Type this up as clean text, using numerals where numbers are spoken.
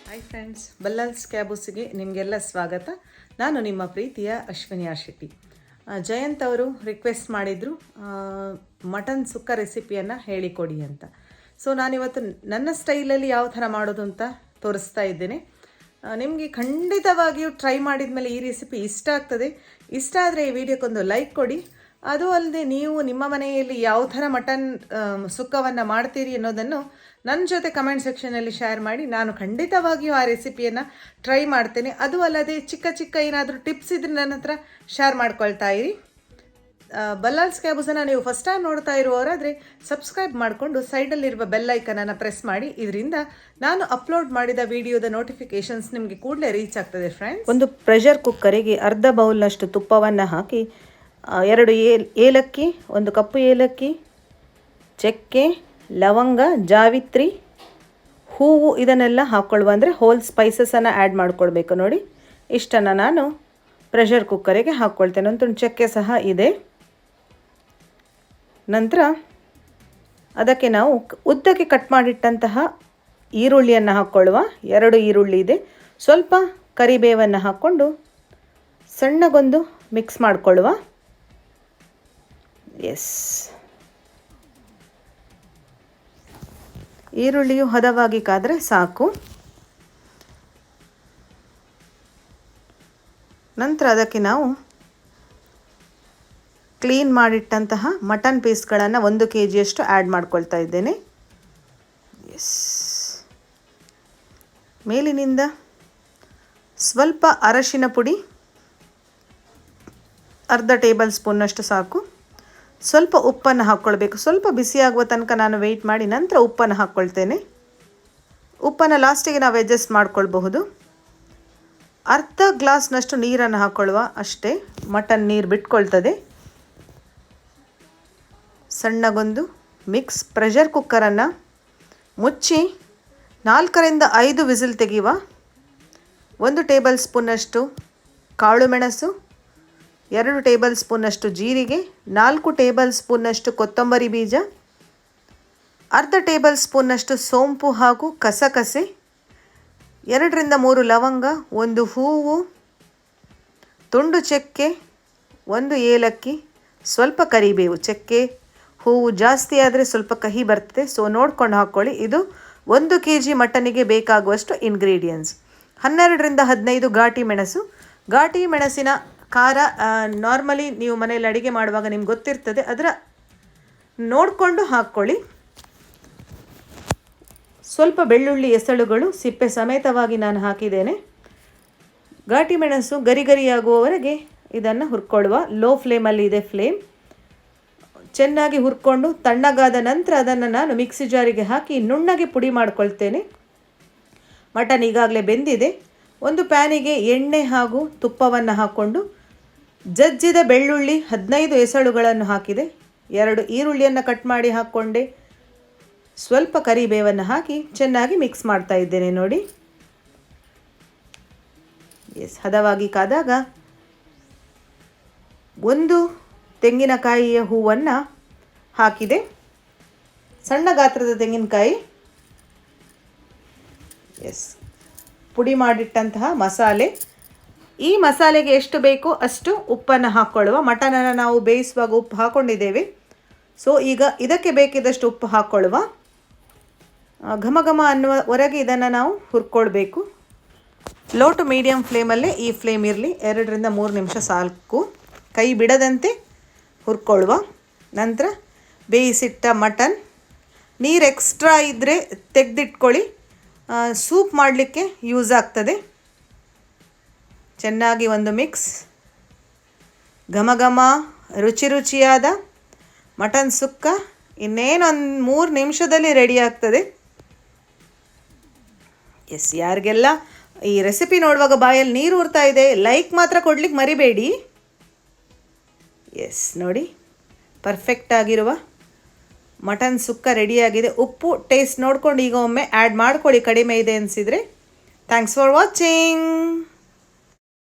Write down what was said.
Hi friends, ಬಲ್ಲಾಲ್ಸ್ ಕ್ಯಾಬೂಸ್ಗೆ ನಿಮಗೆಲ್ಲ ಸ್ವಾಗತ. ನಾನು ನಿಮ್ಮ ಪ್ರೀತಿಯ ಅಶ್ವಿನಿ ಶೆಟ್ಟಿ. ಜಯಂತ್ ಅವರು ರಿಕ್ವೆಸ್ಟ್ ಮಾಡಿದರು ಮಟನ್ ಸುಕ್ಕ ರೆಸಿಪಿಯನ್ನು ಹೇಳಿಕೊಡಿ ಅಂತ. ಸೊ ನಾನಿವತ್ತು ನನ್ನ ಸ್ಟೈಲಲ್ಲಿ ಯಾವ ಥರ ಮಾಡೋದು ಅಂತ ತೋರಿಸ್ತಾ ಇದ್ದೇನೆ. ನಿಮಗೆ ಖಂಡಿತವಾಗಿಯೂ ಟ್ರೈ ಮಾಡಿದ ಮೇಲೆ ಈ ರೆಸಿಪಿ ಇಷ್ಟ ಆಗ್ತದೆ. ಇಷ್ಟ ಆದರೆ ಈ ವಿಡಿಯೋಕ್ಕೊಂದು ಲೈಕ್ ಕೊಡಿ. ಅದು ಅಲ್ಲದೆ ನೀವು ನಿಮ್ಮ ಮನೆಯಲ್ಲಿ ಯಾವ ಥರ ಮಟನ್ ಸುಕ್ಕವನ್ನು ಮಾಡ್ತೀರಿ ಅನ್ನೋದನ್ನು ನನ್ನ ಜೊತೆ ಕಮೆಂಟ್ ಸೆಕ್ಷನಲ್ಲಿ ಶೇರ್ ಮಾಡಿ. ನಾನು ಖಂಡಿತವಾಗಿಯೂ ಆ ರೆಸಿಪಿಯನ್ನು ಟ್ರೈ ಮಾಡ್ತೇನೆ. ಅದು ಅಲ್ಲದೆ ಚಿಕ್ಕ ಚಿಕ್ಕ ಏನಾದರೂ ಟಿಪ್ಸ್ ಇದ್ರೆ ನನ್ನ ಹತ್ರ ಶೇರ್ ಮಾಡ್ಕೊಳ್ತಾ ಇರಿ. ಬಲ್ಲಾಲ್ಸ್ ಕ್ಯಾಬೂಸನ್ನು ನೀವು ಫಸ್ಟ್ ಟೈಮ್ ನೋಡ್ತಾ ಇರುವವರಾದರೆ ಸಬ್ಸ್ಕ್ರೈಬ್ ಮಾಡಿಕೊಂಡು ಸೈಡಲ್ಲಿರುವ ಬೆಲ್ ಐಕನನ್ನು ಪ್ರೆಸ್ ಮಾಡಿ. ಇದರಿಂದ ನಾನು ಅಪ್ಲೋಡ್ ಮಾಡಿದ ವಿಡಿಯೋದ ನೋಟಿಫಿಕೇಷನ್ಸ್ ನಿಮಗೆ ಕೂಡಲೇ ರೀಚ್ ಆಗ್ತದೆ. ಫ್ರೆಂಡ್ಸ್, ಒಂದು ಪ್ರೆಷರ್ ಕುಕ್ಕರಿಗೆ ಅರ್ಧ ಬೌಲ್ನಷ್ಟು ತುಪ್ಪವನ್ನು ಹಾಕಿ 2 ಏಲಕ್ಕಿ, 1 ಕಪ್ಪು ಏಲಕ್ಕಿ, ಚಕ್ಕೆ, ಲವಂಗ, ಜಾವಿತ್ರಿ, ಹೂವು ಇದನ್ನೆಲ್ಲ ಹಾಕ್ಕೊಳ್ಳುವ, ಅಂದರೆ ಹೋಲ್ ಸ್ಪೈಸಸನ್ನು ಆ್ಯಡ್ ಮಾಡ್ಕೊಳ್ಬೇಕು. ನೋಡಿ, ಇಷ್ಟನ್ನು ನಾನು ಪ್ರೆಷರ್ ಕುಕ್ಕರಿಗೆ ಹಾಕ್ಕೊಳ್ತೇನೆ. ಒಂದು ಚಕ್ಕೆ ಸಹ ಇದೆ. ನಂತರ ಅದಕ್ಕೆ ನಾವು ಉದ್ದಕ್ಕೆ ಕಟ್ ಮಾಡಿಟ್ಟಂತಹ ಈರುಳ್ಳಿಯನ್ನು ಹಾಕ್ಕೊಳ್ಳುವ. 2 ಈರುಳ್ಳಿ ಇದೆ. ಸ್ವಲ್ಪ ಕರಿಬೇವನ್ನು ಹಾಕ್ಕೊಂಡು ಸಣ್ಣಗೊಂದು ಮಿಕ್ಸ್ ಮಾಡಿಕೊಳ್ಳುವ. ಎಸ್, ಈರುಳ್ಳಿಯು ಹದವಾಗಿ ಕಾದರೆ ಸಾಕು. ನಂತರ ಅದಕ್ಕೆ ನಾವು ಕ್ಲೀನ್ ಮಾಡಿಟ್ಟಂತಹ ಮಟನ್ ಪೀಸ್ಗಳನ್ನು 1 kgಯಷ್ಟು ಆ್ಯಡ್ ಮಾಡ್ಕೊಳ್ತಾ ಇದ್ದೇನೆ. ಎಸ್, ಮೇಲಿನಿಂದ ಸ್ವಲ್ಪ ಅರಶಿನ ಪುಡಿ, ಅರ್ಧ ಟೇಬಲ್ ಸ್ಪೂನ್ನಷ್ಟು ಸಾಕು. ಸ್ವಲ್ಪ ಉಪ್ಪನ್ನು ಹಾಕ್ಕೊಳ್ಬೇಕು. ಸ್ವಲ್ಪ ಬಿಸಿಯಾಗುವ ತನಕ ನಾನು ವೆಯ್ಟ್ ಮಾಡಿ ನಂತರ ಉಪ್ಪನ್ನು ಹಾಕ್ಕೊಳ್ತೇನೆ. ಉಪ್ಪನ್ನು ಲಾಸ್ಟಿಗೆ ನಾವು ಅಡ್ಜಸ್ಟ್ ಮಾಡ್ಕೊಳ್ಬಹುದು. ಅರ್ಧ ಗ್ಲಾಸ್ನಷ್ಟು ನೀರನ್ನು ಹಾಕ್ಕೊಳ್ಳುವ, ಅಷ್ಟೇ. ಮಟನ್ ನೀರು ಬಿಟ್ಕೊಳ್ತದೆ. ಸಣ್ಣಗೊಂದು ಮಿಕ್ಸ್. ಪ್ರೆಷರ್ ಕುಕ್ಕರನ್ನು ಮುಚ್ಚಿ 4ರಿಂದ 5 ವಿಸಿಲ್ ತೆಗೆಯುವ. 1 ಟೇಬಲ್ ಸ್ಪೂನ್ನಷ್ಟು ಕಾಳು ಮೆಣಸು, 2 ಟೇಬಲ್ ಸ್ಪೂನ್ನಷ್ಟು ಜೀರಿಗೆ, 4 ಟೇಬಲ್ ಸ್ಪೂನ್ನಷ್ಟು ಕೊತ್ತಂಬರಿ ಬೀಜ, ಅರ್ಧ ಟೇಬಲ್ ಸ್ಪೂನ್ನಷ್ಟು ಸೋಂಪು ಹಾಗೂ ಖಸಖಸೆ, 2ರಿಂದ 3 ಲವಂಗ, 1 ಹೂವು, ತುಂಡು ಚಕ್ಕೆ, 1 ಏಲಕ್ಕಿ, ಸ್ವಲ್ಪ ಕರಿಬೇವು. ಚಕ್ಕೆ ಹೂವು ಜಾಸ್ತಿ ಆದರೆ ಸ್ವಲ್ಪ ಕಹಿ ಬರ್ತದೆ, ಸೊ ನೋಡ್ಕೊಂಡು ಹಾಕ್ಕೊಳ್ಳಿ. ಇದು 1 kg ಮಟನಿಗೆ ಬೇಕಾಗುವಷ್ಟು ಇಂಗ್ರೀಡಿಯೆಂಟ್ಸ್. 12ರಿಂದ 15 ಘಾಟಿ ಮೆಣಸು. ಘಾಟಿ ಮೆಣಸಿನ ಖಾರ ನಾರ್ಮಲಿ ನೀವು ಮನೆಯಲ್ಲಿ ಅಡುಗೆ ಮಾಡುವಾಗ ನಿಮ್ಗೆ ಗೊತ್ತಿರ್ತದೆ, ಅದರ ನೋಡಿಕೊಂಡು ಹಾಕ್ಕೊಳ್ಳಿ. ಸ್ವಲ್ಪ ಬೆಳ್ಳುಳ್ಳಿ ಎಸಳುಗಳು ಸಿಪ್ಪೆ ಸಮೇತವಾಗಿ ನಾನು ಹಾಕಿದ್ದೇನೆ. ಘಾಟಿ ಮೆಣಸು ಗರಿಗರಿಯಾಗುವವರೆಗೆ ಇದನ್ನು ಹುರ್ಕೊಳ್ಳುವ. ಲೋ ಫ್ಲೇಮಲ್ಲಿ ಇದೆ ಫ್ಲೇಮ್. ಚೆನ್ನಾಗಿ ಹುರ್ಕೊಂಡು ತಣ್ಣಗಾದ ನಂತರ ಅದನ್ನು ನಾನು ಮಿಕ್ಸಿ ಜಾರಿಗೆ ಹಾಕಿ ನುಣ್ಣಗೆ ಪುಡಿ ಮಾಡ್ಕೊಳ್ತೇನೆ. ಮಟನ್ ಈಗಾಗಲೇ ಬೆಂದಿದೆ. ಒಂದು ಪ್ಯಾನಿಗೆ ಎಣ್ಣೆ ಹಾಗೂ ತುಪ್ಪವನ್ನು ಹಾಕ್ಕೊಂಡು ಜಜ್ಜಿದ ಬೆಳ್ಳುಳ್ಳಿ 15 ಎಸಳುಗಳನ್ನು ಹಾಕಿದೆ. 2 ಈರುಳ್ಳಿಯನ್ನು ಕಟ್ ಮಾಡಿ ಹಾಕ್ಕೊಂಡೆ. ಸ್ವಲ್ಪ ಕರಿಬೇವನ್ನು ಹಾಕಿ ಚೆನ್ನಾಗಿ ಮಿಕ್ಸ್ ಮಾಡ್ತಾ ಇದ್ದೇನೆ. ನೋಡಿ, ಎಸ್, ಹದವಾಗಿ ಕಾದಾಗ 1 ತೆಂಗಿನಕಾಯಿಯ ಹೂವನ್ನು ಹಾಕಿದೆ. ಸಣ್ಣ ಗಾತ್ರದ ತೆಂಗಿನಕಾಯಿ. ಎಸ್, ಪುಡಿ ಮಾಡಿಟ್ಟಂತಹ ಮಸಾಲೆ. ಈ ಮಸಾಲೆಗೆ ಎಷ್ಟು ಬೇಕೋ ಅಷ್ಟು ಉಪ್ಪನ್ನು ಹಾಕ್ಕೊಳ್ಳುವ. ಮಟನನ್ನು ನಾವು ಬೇಯಿಸುವಾಗ ಉಪ್ಪು ಹಾಕ್ಕೊಂಡಿದ್ದೇವೆ, ಸೊ ಈಗ ಇದಕ್ಕೆ ಬೇಕಿದ್ದಷ್ಟು ಉಪ್ಪು ಹಾಕ್ಕೊಳ್ಳುವ. ಘಮ ಘಮ ಅನ್ನುವವರೆಗೆ ಇದನ್ನು ನಾವು ಹುರ್ಕೊಳ್ಬೇಕು. ಲೋ ಟು ಮೀಡಿಯಮ್ ಫ್ಲೇಮಲ್ಲೇ ಈ ಫ್ಲೇಮ್ ಇರಲಿ. 2ರಿಂದ 3 ನಿಮಿಷ ಸಾಕು. ಕೈ ಬಿಡದಂತೆ ಹುರ್ಕೊಳ್ಳುವ. ನಂತರ ಬೇಯಿಸಿಟ್ಟ ಮಟನ್. ನೀರು ಎಕ್ಸ್ಟ್ರಾ ಇದ್ದರೆ ತೆಗೆದಿಟ್ಕೊಳ್ಳಿ, ಸೂಪ್ ಮಾಡಲಿಕ್ಕೆ ಯೂಸ್ ಆಗ್ತದೆ. ಚೆನ್ನಾಗಿ ಒಂದು ಮಿಕ್ಸ್. ಘಮ ಘಮ ರುಚಿ ರುಚಿಯಾದ ಮಟನ್ ಸುಕ್ಕ ಇನ್ನೇನೊಂದು 3 ನಿಮಿಷದಲ್ಲಿ ರೆಡಿ ಆಗ್ತದೆ. ಎಸ್, ಯಾರಿಗೆಲ್ಲ ಈ ರೆಸಿಪಿ ನೋಡುವಾಗ ಬಾಯಲ್ಲಿ ನೀರು ಊರ್ತಾ ಇದೆ, ಲೈಕ್ ಮಾತ್ರ ಕೊಡ್ಲಿಕ್ಕೆ ಮರಿಬೇಡಿ. ಎಸ್, ನೋಡಿ, ಪರ್ಫೆಕ್ಟ್ ಆಗಿರುವ ಮಟನ್ ಸುಕ್ಕ ರೆಡಿಯಾಗಿದೆ. ಉಪ್ಪು ಟೇಸ್ಟ್ ನೋಡ್ಕೊಂಡು ಈಗ ಒಮ್ಮೆ ಆ್ಯಡ್ ಮಾಡ್ಕೊಳ್ಳಿ, ಕಡಿಮೆ ಇದೆ ಅನಿಸಿದರೆ. Thanks for watching.